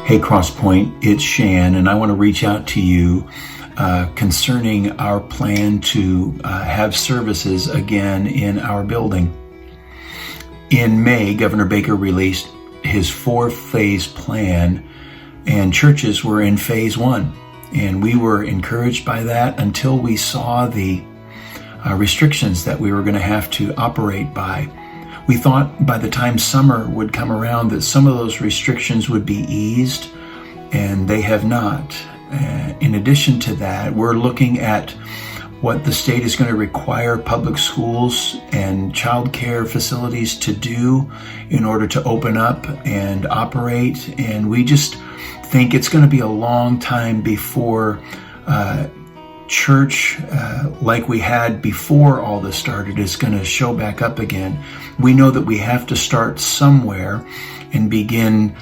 Hey Crosspoint, it's Shan, and I want to reach out to you concerning our plan to have services again in our building. In May, Governor Baker released his 4-phase plan, and churches were in phase 1. And we were encouraged by that until we saw the restrictions that we were going to have to operate by. We thought by the time summer would come around that some of those restrictions would be eased, and they have not. In addition to that, we're looking at what the state is going to require public schools and child care facilities to do in order to open up and operate. And we just think it's going to be a long time before church, like we had before all this started, is going to show back up again. We know that we have to start somewhere and begin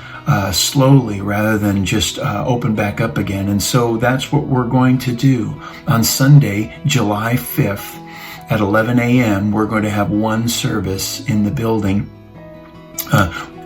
slowly rather than just open back up again. And so that's what we're going to do. On Sunday, July 5th at 11 a.m., we're going to have one service in the building.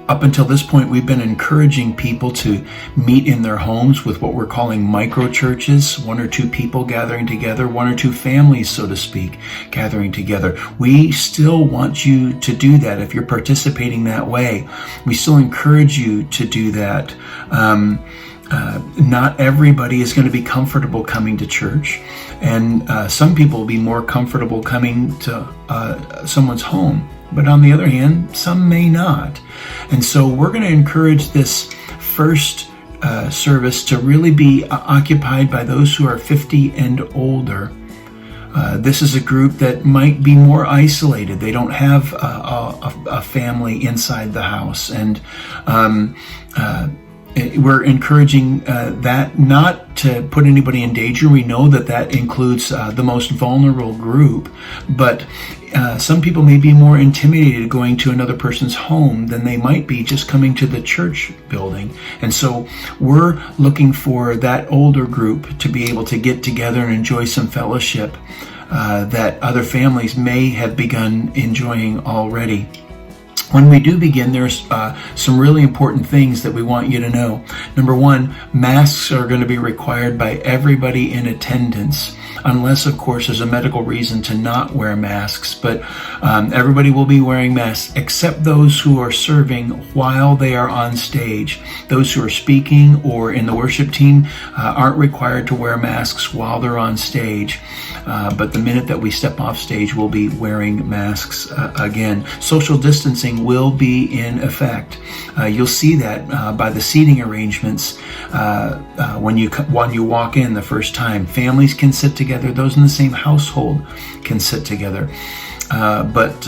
Up until this point, we've been encouraging people to meet in their homes with what we're calling micro churches, 1 or 2 people gathering together, 1 or 2 families, so to speak, gathering together. We still want you to do that if you're participating that way. We still encourage you to do that. Not everybody is going to be comfortable coming to church, and some people will be more comfortable coming to someone's home. But on the other hand, some may not. And so we're going to encourage this first service to really be occupied by those who are 50 and older. This is a group that might be more isolated. They don't have a family inside the house. And we're encouraging that not to put anybody in danger. We know that that includes the most vulnerable group, but some people may be more intimidated going to another person's home than they might be just coming to the church building. And so we're looking for that older group to be able to get together and enjoy some fellowship that other families may have begun enjoying already. When we do begin, there's some really important things that we want you to know. Number 1, masks are going to be required by everybody in attendance, unless, of course, there's a medical reason to not wear masks. But everybody will be wearing masks, except those who are serving while they are on stage. Those who are speaking or in the worship team aren't required to wear masks while they're on stage. But the minute that we step off stage, we'll be wearing masks again. Social distancing will be in effect. You'll see that by the seating arrangements when you walk in the first time. Families can sit together. Those in the same household can sit together. But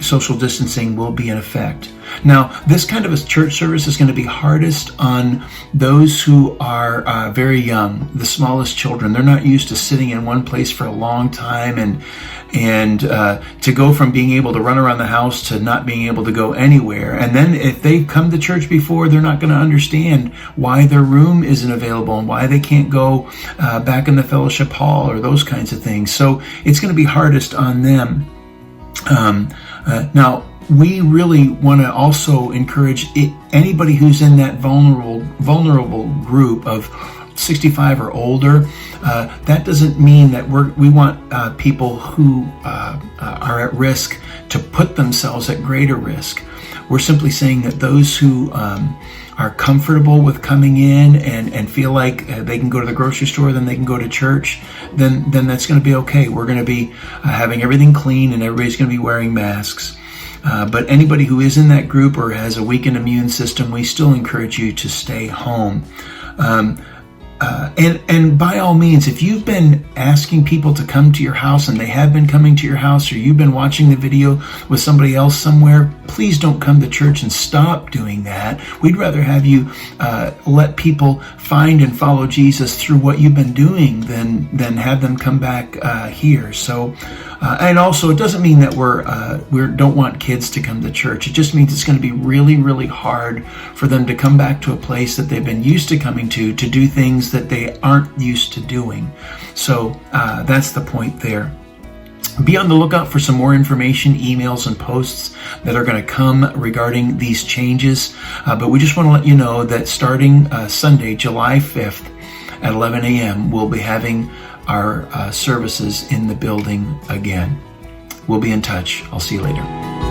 social distancing will be in effect. Now, this kind of a church service is going to be hardest on those who are very young, the smallest children. They're not used to sitting in one place for a long time, and to go from being able to run around the house to not being able to go anywhere. And then if they've come to church before, they're not going to understand why their room isn't available and why they can't go back in the fellowship hall or those kinds of things. So it's going to be hardest on them. Now, we really want to also encourage anybody who's in that vulnerable group of 65 or older. That doesn't mean that we want people who are at risk to put themselves at greater risk. We're simply saying that those who are comfortable with coming in and feel like they can go to the grocery store, then they can go to church, then that's going to be okay. We're going to be having everything clean, and everybody's going to be wearing masks. But anybody who is in that group or has a weakened immune system, we still encourage you to stay home. And by all means, if you've been asking people to come to your house and they have been coming to your house, or you've been watching the video with somebody else somewhere, please don't come to church and stop doing that. We'd rather have you let people find and follow Jesus through what you've been doing than have them come back here. So, and also, it doesn't mean that we don't want kids to come to church. It just means it's going to be really, really hard for them to come back to a place that they've been used to coming to do things that they aren't used to doing. So that's the point there. Be on the lookout for some more information, emails, and posts that are going to come regarding these changes. But we just want to let you know that starting Sunday, July 5th at 11 a.m., we'll be having our services in the building again. We'll be in touch. I'll see you later.